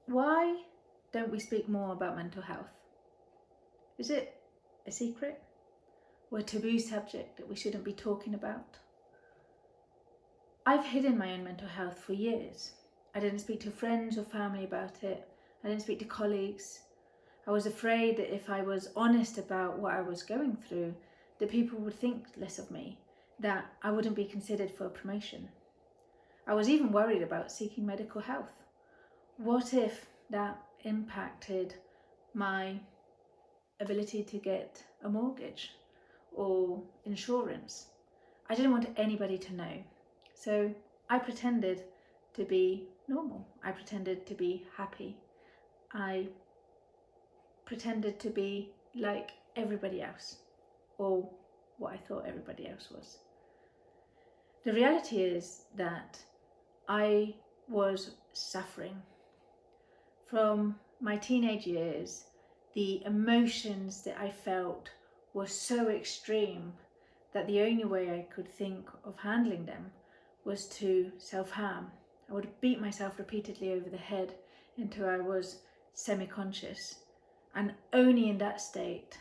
Why don't we speak more about mental health? Is it a secret or a taboo subject that we shouldn't be talking about? I've hidden my own mental health for years. I didn't speak to friends or family about it. I didn't speak to colleagues. I was afraid that if I was honest about what I was going through, that people would think less of me, that I wouldn't be considered for a promotion. I was even worried about seeking medical health. What if that impacted my ability to get a mortgage or insurance? I didn't want anybody to know. So I pretended to be normal. I pretended to be happy. I pretended to be like everybody else, or what I thought everybody else was. The reality is that I was suffering. From my teenage years, the emotions that I felt were so extreme that the only way I could think of handling them was to self-harm. I would beat myself repeatedly over the head until I was semi-conscious, and only in that state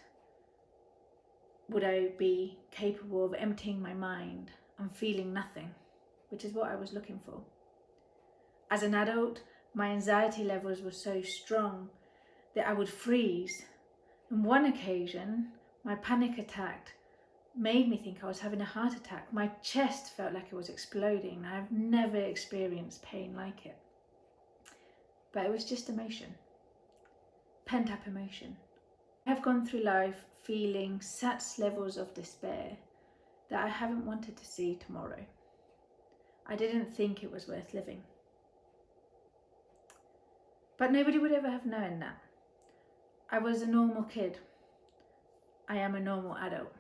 would I be capable of emptying my mind and feeling nothing, which is what I was looking for. As an adult, my anxiety levels were so strong that I would freeze. On one occasion, my panic attack made me think I was having a heart attack. My chest felt like it was exploding. I've never experienced pain like it. But it was just emotion, pent up emotion. I have gone through life feeling such levels of despair that I haven't wanted to see tomorrow. I didn't think it was worth living. But nobody would ever have known that. I was a normal kid. I am a normal adult.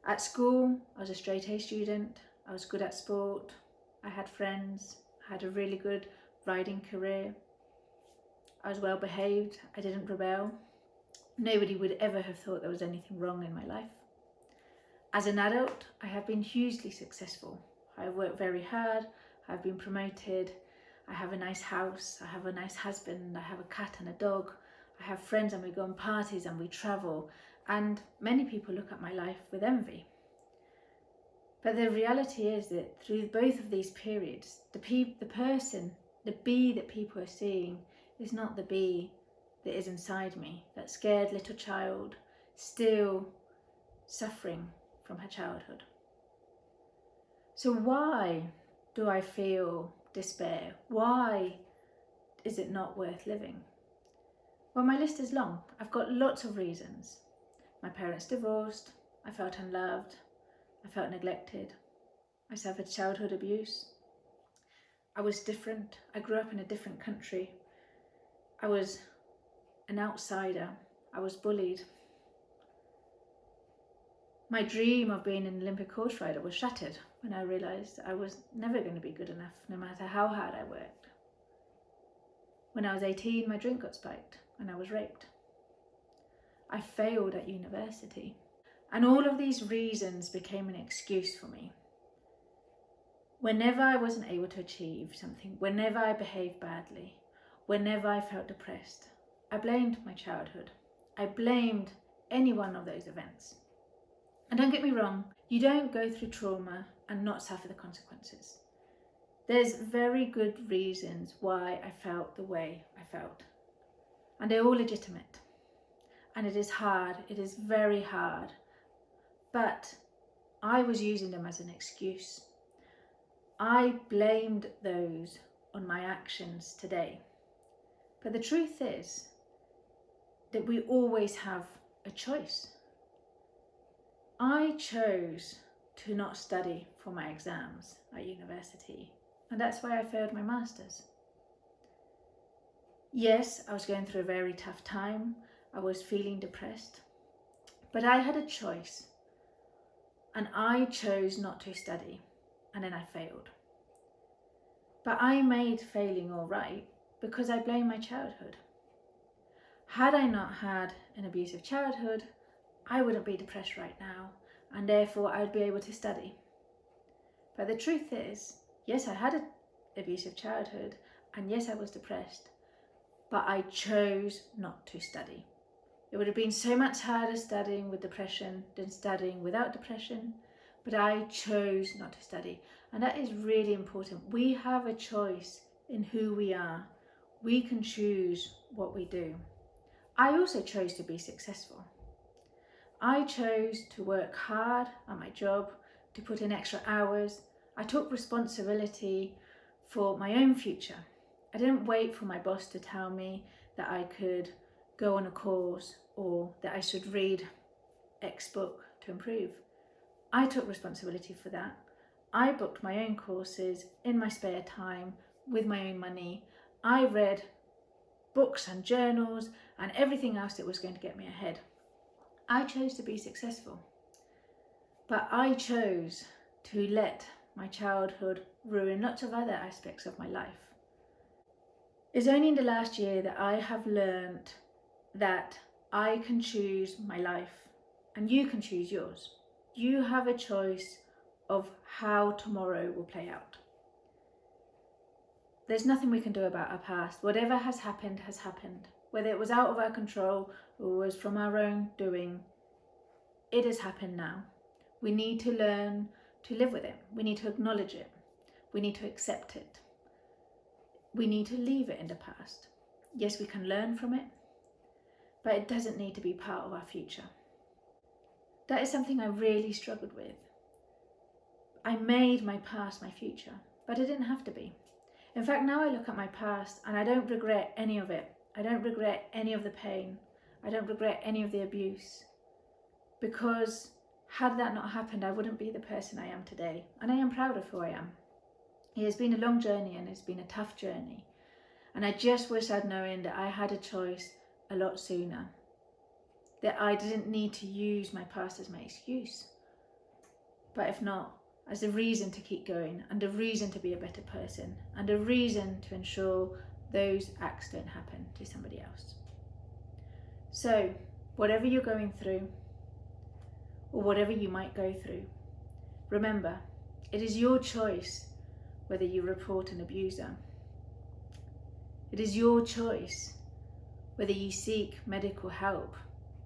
At school, I was a straight A student. I was good at sport. I had friends. I had a really good riding career. I was well behaved. I didn't rebel. Nobody would ever have thought there was anything wrong in my life. As an adult, I have been hugely successful. I have worked very hard. I've been promoted. I have a nice house. I have a nice husband. I have a cat and a dog. I have friends and we go on parties and we travel. And many people look at my life with envy. But the reality is that through both of these periods, the Bea that people are seeing is not the Bea that is inside me, that scared little child still suffering from her childhood. So why do I feel despair? Why is it not worth living? Well, my list is long. I've got lots of reasons. My parents divorced. I felt unloved. I felt neglected. I suffered childhood abuse. I was different. I grew up in a different country. I was an outsider. I was bullied. My dream of being an Olympic horse rider was shattered when I realised I was never going to be good enough, no matter how hard I worked. When I was 18, my drink got spiked and I was raped. I failed at university. And all of these reasons became an excuse for me. Whenever I wasn't able to achieve something, whenever I behaved badly, whenever I felt depressed, I blamed my childhood. I blamed any one of those events. And don't get me wrong, you don't go through trauma and not suffer the consequences. There's very good reasons why I felt the way I felt. And they're all legitimate. And it is hard, it is very hard. But I was using them as an excuse. I blamed those on my actions today. But the truth is that we always have a choice. I chose to not study for my exams at university, and that's why I failed my masters. Yes, I was going through a very tough time. I was feeling depressed, but I had a choice, and I chose not to study, and then I failed. But I made failing all right because I blame my childhood. Had I not had an abusive childhood, I wouldn't be depressed right now, and therefore I would be able to study. But the truth is, yes, I had an abusive childhood, and yes, I was depressed, but I chose not to study. It would have been so much harder studying with depression than studying without depression, but I chose not to study. And that is really important. We have a choice in who we are. We can choose what we do. I also chose to be successful. I chose to work hard at my job, to put in extra hours. I took responsibility for my own future. I didn't wait for my boss to tell me that I could go on a course or that I should read X book to improve. I took responsibility for that. I booked my own courses in my spare time with my own money. I read books and journals and everything else that was going to get me ahead. I chose to be successful, but I chose to let my childhood ruin lots of other aspects of my life. It's only in the last year that I have learned that I can choose my life and you can choose yours. You have a choice of how tomorrow will play out. There's nothing we can do about our past. Whatever has happened has happened. Whether it was out of our control or was from our own doing, it has happened now. We need to learn to live with it. We need to acknowledge it. We need to accept it. We need to leave it in the past. Yes, we can learn from it, but it doesn't need to be part of our future. That is something I really struggled with. I made my past my future, but it didn't have to be. In fact, now I look at my past and I don't regret any of it. I don't regret any of the pain. I don't regret any of the abuse. Because had that not happened, I wouldn't be the person I am today. And I am proud of who I am. It has been a long journey and it's been a tough journey. And I just wish I'd known that I had a choice a lot sooner. That I didn't need to use my past as my excuse. But if not, as a reason to keep going and a reason to be a better person and a reason to ensure those acts don't happen to somebody else. So, whatever you're going through or whatever you might go through, remember, it is your choice whether you report an abuser. It is your choice whether you seek medical help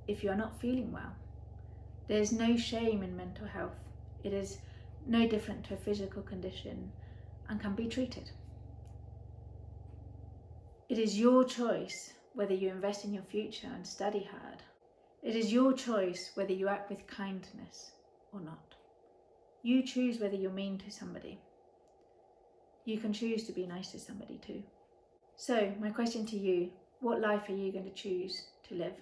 if you are not feeling well. There is no shame in mental health. It is no different to a physical condition and can be treated. It is your choice whether you invest in your future and study hard. It is your choice whether you act with kindness or not. You choose whether you're mean to somebody. You can choose to be nice to somebody too. So, my question to you, what life are you going to choose to live?